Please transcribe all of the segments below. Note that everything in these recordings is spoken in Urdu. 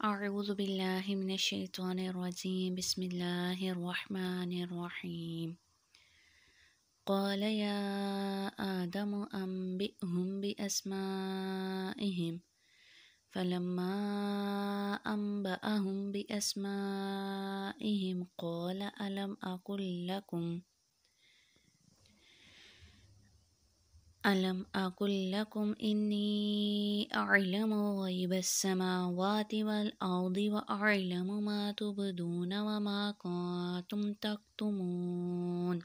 أعوذ بالله من الشيطان الرجيم بسم الله الرحمن الرحيم قال يا آدم أنبئهم بأسمائهم فلما أنبأهم بأسمائهم قال ألم أقل لكم إني أعلم غيب السماوات والأرض وأعلم ما تبدون وما كنتم تكتمون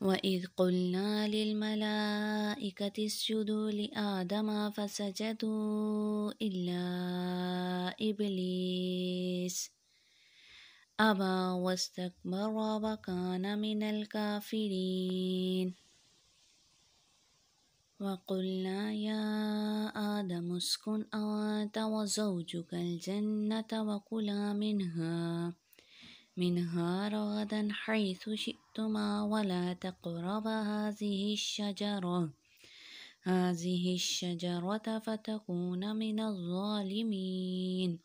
وإذ قلنا للملائكة اسجدوا لآدم فسجدوا إلا إبليس أبى واستكبر وكان من الكافرين وقلنا يا آدم اسكن أنت وزوجك الجنة وكلا منها رغدا حيث شئتما ولا تقربا هذه الشجرة فتكونا من الظالمين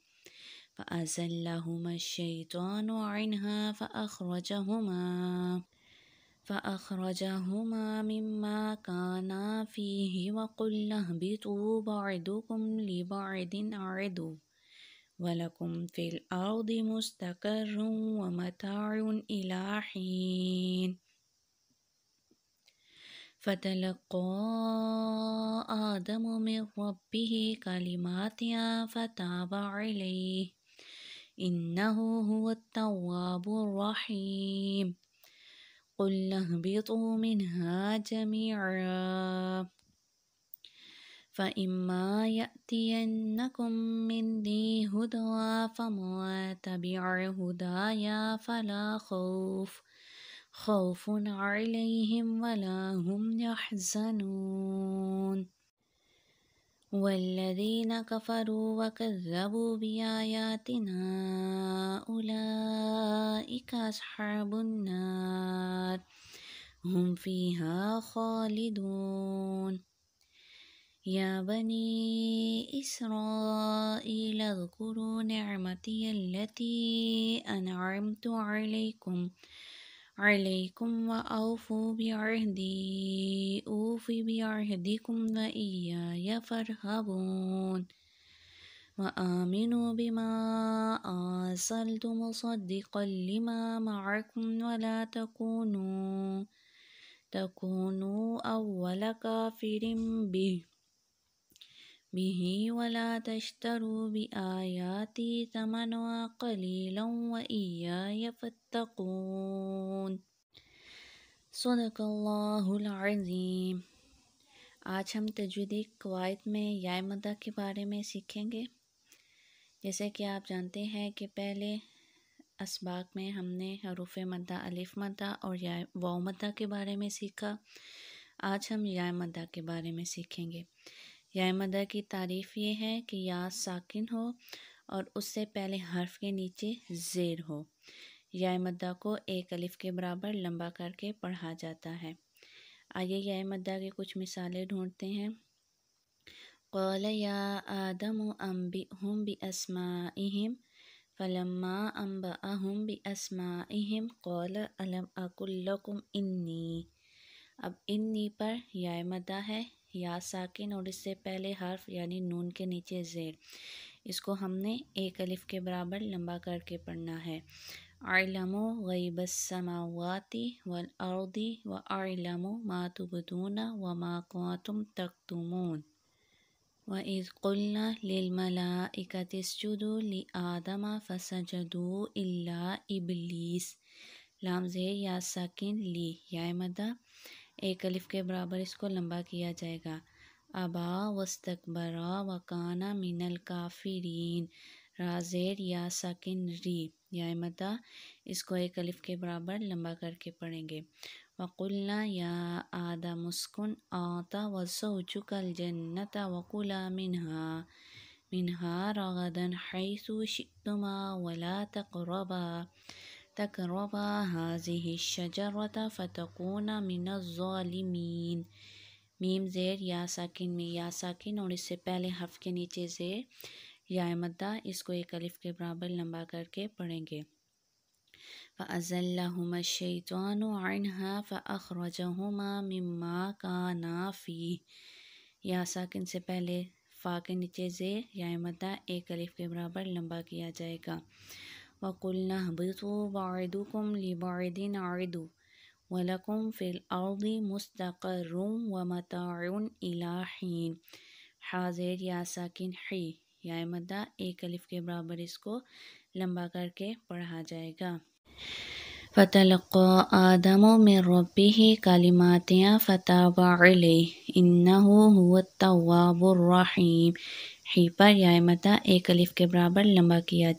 فأزلهما الشيطان عنها فأخرجهما مما كانا فيه وقلنا اهبطوا بعضكم لبعض عدو ولكم في الأرض مستقر ومتاع إلى حين فتلقى آدم من ربه كلمات فتاب عليه إنه هو التواب الرحيم قلنا اهبطوا منها جميعا فإما يأتينكم مني هدى فمن تبع هدايا فلا خوف عليهم ولا هم يحزنون والذين كفروا وكذبوا بآياتنا أولئك أصحاب النار هم فيها خالدون يا بني إسرائيل اذكروا نعمتي التي أنعمت عليكم وأوفوا بعهدي أوف بعهدكم وإياي فارهبون وآمنوا بما أرسلت مصدقا لما معكم ولا تكونوا أول كافر به ولا تشتروا بآياتي ثمنا قليلا وإياي فاتقون صدق اللہ العظیم۔ آج ہم تجویدی قواعد میں یا مدہ کے بارے میں سیکھیں گے۔ جیسے کہ آپ جانتے ہیں کہ پہلے اسباق میں ہم نے حروف مدہ، الف مدہ اور یا واو مدہ کے بارے میں سیکھا۔ آج ہم یا مدہ کے بارے میں سیکھیں گے۔ یا مدہ کی تعریف یہ ہے کہ یا ساکن ہو اور اس سے پہلے حرف کے نیچے زیر ہو۔ یا مدہ کو ایک الف کے برابر لمبا کر کے پڑھا جاتا ہے۔ آئیے یا مدہ کی کچھ مثالیں ڈھونڈتے ہیں۔ قال یا آدم انبئهم بأسمائهم فلما انبأهم بأسمائهم قال ألم أقل لكم انی۔ اب انی پر یا مدہ ہے، یا ساکن اور اس سے پہلے حرف یعنی نون کے نیچے زیر، اس کو ہم نے ایک الف کے برابر لمبا کر کے پڑھنا ہے۔ اعلم غیب السماوات والارض واعلم ما تبدون وما کنتم تکتمون وَإِذْ قُلْنَا لِلْمَلَائِكَةِ اسْجُدُوا لِآدَمَ فَسَجَدُوا إِلَّا إِبْلِيسَ۔ لام زیر یا ساکن لی، یا مدہ ایک الف کے برابر اس کو لمبا کیا جائے گا۔ ابا واستکبرا وکانا من الکافرین، را زیر یا ساکن ری، یا مدہ اس کو ایک الف کے برابر لمبا کر کے پڑھیں گے۔ وَقُلْنَا يَا آدَمُ اسْكُنْ أَنْتَ وَزَوْجُكَ الْجَنَّةَ وَكُلَا مِنْهَا رَغَدًا حَيْثُ شِئْتُمَا وَلَا تَقْرَبَا هَذِهِ الشَّجَرَةَ فَتَكُونَا مِنَ الظَّالِمِينَ۔ میم زیر یا ساکن میں یا ساکن اور اس سے پہلے حرف کے نیچے زیر، یا مدہ اس کو ایک الف کے برابر لمبا کر کے پڑھیں گے۔ فَأَزَلَّهُمَا الشَّيْطَانُ عَنْهَا فَأَخْرَجَهُمَا مِمَّا كَانَا فِيهِ۔ یا ساکن سے پہلے فا کے نیچے زیر یا مدہ ایک الف کے برابر لمبا کیا جائے گا۔ وَقُلْنَا اهْبِطُوا بَعْضُكُمْ لِبَعْضٍ عَدُوٌّ وَلَكُمْ فِي الْأَرْضِ مُسْتَقَرٌّ وَمَتَاعٌ إِلَىٰ حِينٍ۔ حاضر یا ساکن حی یا مدہ ایک الف کے برابر اس کو لمبا کر کے پڑھا جائے گا۔ فَتَلَقَّىٰ آدَمُ مِن رَّبِّهِ كَلِمَاتٍ فَتَابَ عَلَيْهِ إِنَّهُ هُوَ التَّوَّابُ الرَّحِيمُ۔ حی پر یا مدہ ایک الف کے برابر لمبا کیا